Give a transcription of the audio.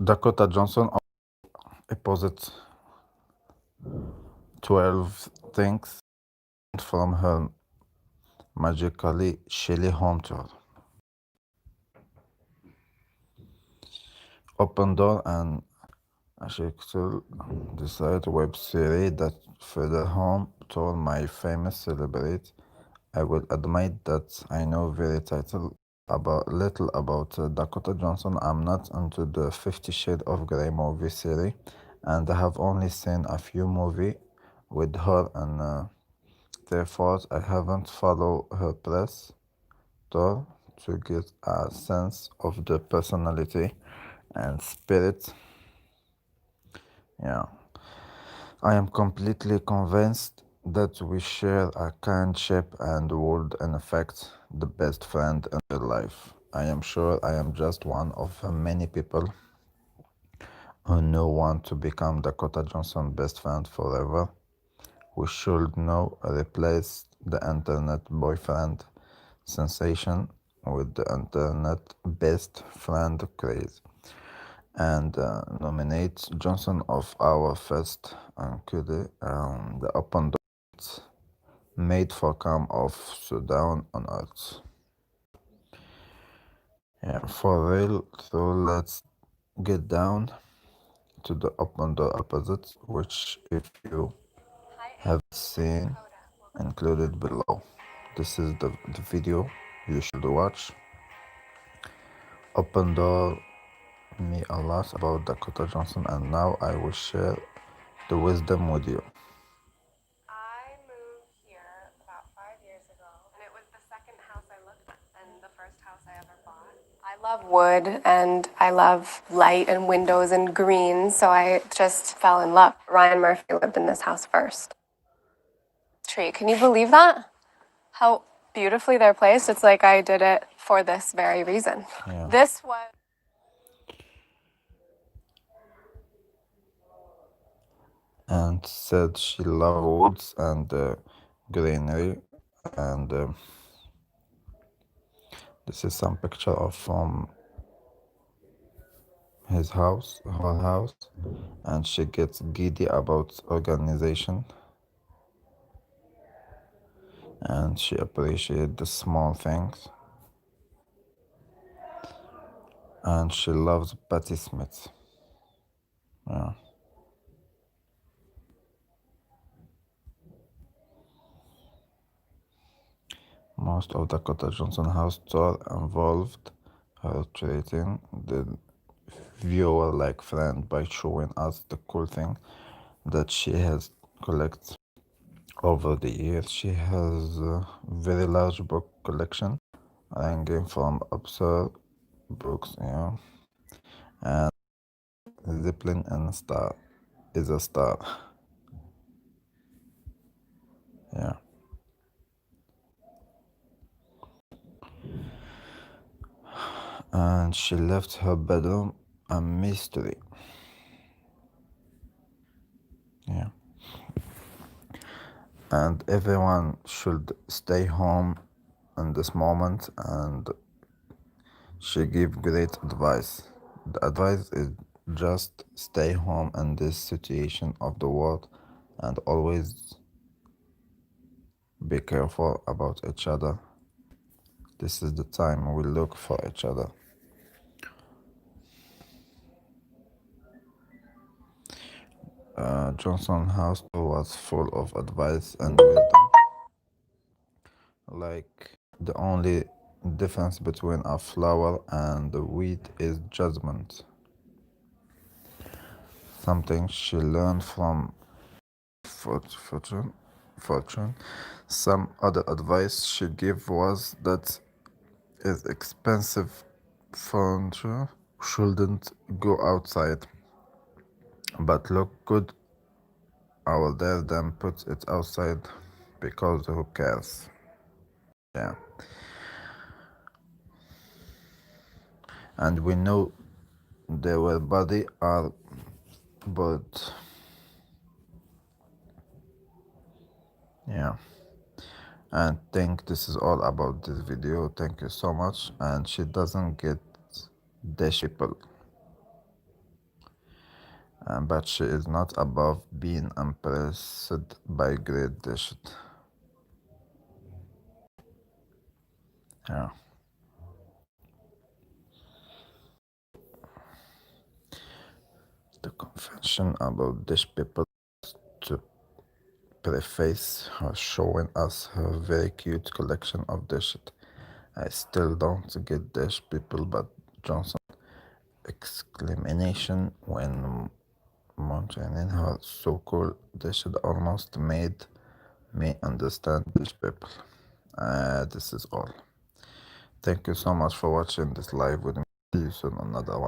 Dakota Johnson opposite 12 things from her magically Shelley home tour. Open Door and Ashiksul decide web series that further home tour my famous celebrity. I will admit that I know very little about Dakota Johnson. I'm not into the 50 Shades of Grey movie series, and I have only seen a few movies with her, and therefore I haven't followed her press tour to get a sense of the personality and spirit. Yeah, I am completely convinced that we share a kinship and would, in effect, the best friend in real life. I am sure I am just one of many people who know want to become Dakota Johnson's best friend forever. We should now replace the internet boyfriend sensation with the internet best friend craze and nominate Johnson of our first Ankudi and the open doors made for come of Sudan on earth. Yeah, for real, so let's get down to the open door opposite, which if you have seen, included below. This is the video you should watch. Open door me a lot about Dakota Johnson, and now I will share the wisdom with you. I moved here about 5 years ago, and it was the second house I looked at and the first house I ever bought. I love wood and I love light and windows and green, so I just fell in love. Ryan Murphy lived in this house first. Tree, can you believe that? How beautifully they're placed. It's like I did it for this very reason. Yeah. This was. And said she loved woods and greenery, and this is some picture of from his house, her house, and she gets giddy about organization, and she appreciates the small things, and she loves Patti Smith. Yeah. Most of Dakota Johnson house tour involved her treating the viewer like friend by showing us the cool thing that she has collected over the years. She has a very large book collection ranging from absurd books, and Zeppelin and Star is a star. Yeah. And she left her bedroom a mystery. Yeah. And everyone should stay home in this moment, and she gave great advice. The advice is just stay home in this situation of the world and always be careful about each other. This is the time we look for each other. Johnson House was full of advice and wisdom. Like the only difference between a flower and the weed is judgment. Something she learned from fortune. Some other advice she gave was that is expensive furniture shouldn't go outside, but look good out there than put it outside because who cares? Yeah, and we know their body are but yeah, and think this is all about this video. Thank you so much, and she doesn't get the people. but she is not above being impressed by great dishes. Yeah. The confession about dish people to preface her showing us her very cute collection of dishes. I still don't get dish people, but Johnson exclamation when mentioning her so-called dish almost made me understand dish people. This is all. Thank you so much for watching this live with me. See you soon on another one.